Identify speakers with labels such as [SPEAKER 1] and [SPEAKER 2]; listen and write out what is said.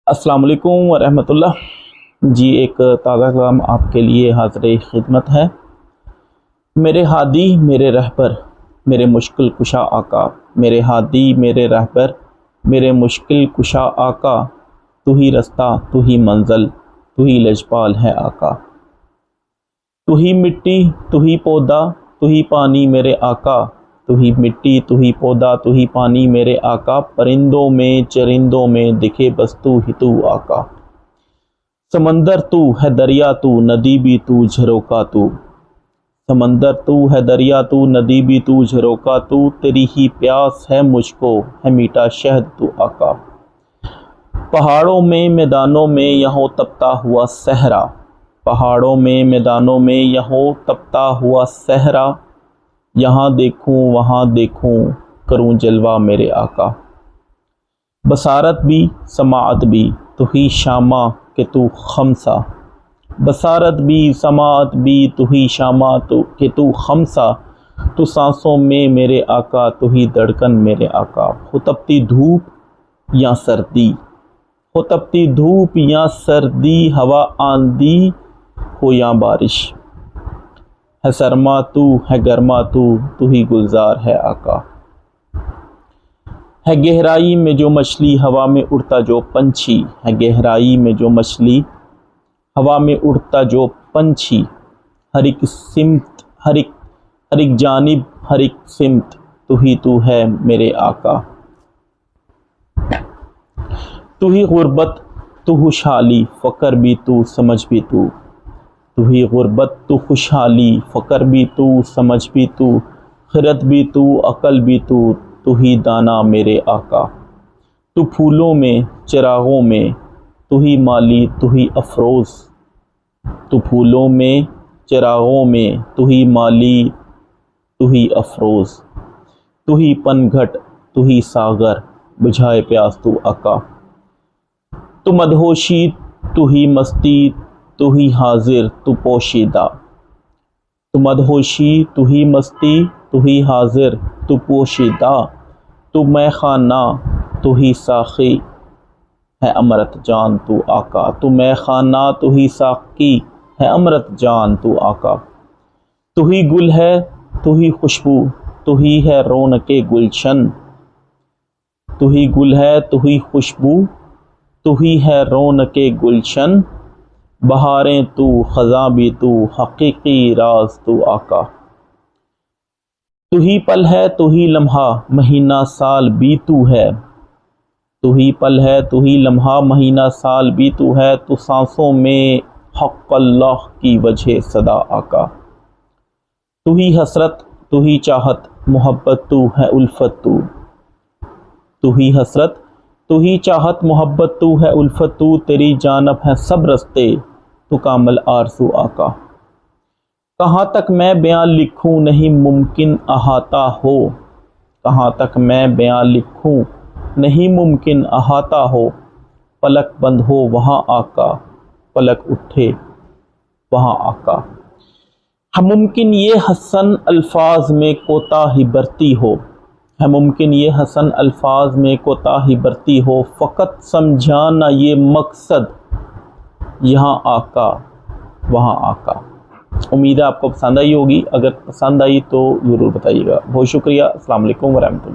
[SPEAKER 1] السلام علیکم ورحمۃ اللہ جی، ایک تازہ کلام آپ کے لیے حاضر خدمت ہے۔ میرے ہادی میرے رہبر میرے مشکل کشا آقا، میرے ہادی میرے رہبر میرے مشکل کشا آقا، تو ہی رستہ تو ہی منزل تو ہی لجپال ہے آقا۔ تو ہی مٹی تو ہی پودا تو ہی پانی میرے آقا، تو ہی مٹی تو ہی پودا تو ہی پانی میرے آقا، پرندوں میں چرندوں میں دکھے بس تو ہی تو آقا۔ سمندر تو ہے دریا تو ندی بھی تو جھروکا تو، سمندر تو ہے دریا تو ندی بھی تو جھروکا تو، تیری ہی پیاس ہے مجھ کو ہے میٹھا شہد تو آقا۔ پہاڑوں میں میدانوں میں یہاں تپتا ہوا صحرا، پہاڑوں میں میدانوں میں یہاں تپتا ہوا صحرا، یہاں دیکھوں وہاں دیکھوں کروں جلوہ میرے آقا۔ بصارت بھی سماعت بھی تو ہی شامہ کہ تو خمسہ، بصارت بھی سماعت بھی تو ہی شامہ کہ تو خمسہ، تو سانسوں میں میرے آقا تو ہی دھڑکن میرے آقا۔ ہو تپتی دھوپ یا سردی، ہو تپتی دھوپ یا سردی، ہوا آندھی ہو یا بارش، ہے سرما تو ہے گرما تو ہی گلزار ہے آقا۔ ہے گہرائی میں جو مچھلی ہوا میں اڑتا جو پنچھی، ہے گہرائی میں جو مچھلی ہوا میں اڑتا جو پنچھی، ہر ایک سمت ہر ایک جانب ہر ایک سمت تو ہی تو ہے میرے آقا۔ تو ہی غربت تو خوشحالی فقر بھی تو سمجھ بھی تو، تو ہی غربت تو خوشحالی فقر بھی تو سمجھ بھی تو، خرد بھی تو عقل بھی تو ہی دانا میرے آقا۔ تو پھولوں میں چراغوں میں تو ہی مالی تو ہی افروز، تو پھولوں میں چراغوں میں تو ہی مالی تو ہی افروز، تو ہی پن گھٹ تو ہی ساغر بجھائے پیاس تو آقا۔ تو مدہوشی تو ہی مستی تو ہی حاضر تو پوشیدہ، تو مدہوشی تو ہی مستی تو ہی حاضر تو پوشیدہ، تو مے خانہ تو ہی ساقی ہے امرت جان تو آقا، تو مے خانہ تو ہی ساقی ہے امرت جان تو آقا۔ تو ہی گل ہے تو ہی خوشبو تو ہی ہے رونق گلشن، تو ہی گل ہے تو ہی خوشبو تو ہی ہے رونق گلشن، بہاریں تو خزاں بھی تو حقیقی راز تو آقا۔ تو ہی پل ہے تو ہی لمحہ مہینہ سال بھی تو ہے، تو ہی پل ہے تو ہی لمحہ مہینہ سال بھی تو ہے، تو سانسوں میں حق اللہ کی وجہ صدا آقا۔ تو ہی حسرت تو ہی چاہت محبت تو ہے الفت تو ہی حسرت تو ہی چاہت محبت تو ہے الفت، تیری جانب ہے سب رستے تو کامل آرزو آقا۔ کہاں تک میں بیان لکھوں نہیں ممکن احاطہ ہو، کہاں تک میں بیان لکھوں نہیں ممکن احاطہ ہو، پلک بند ہو وہاں آقا پلک اٹھے وہاں آقا۔ ہے ممکن یہ حسن الفاظ میں کوتاہی برتی ہو، ہے ممکن یہ حسن الفاظ میں کوتاہی برتی ہو، فقط سمجھانا یہ مقصد یہاں آقا وہاں آقا۔ امید ہے آپ کو پسند آئی ہوگی، اگر پسند آئی تو ضرور بتائیے گا۔ بہت شکریہ، السلام علیکم ورحمۃ اللہ۔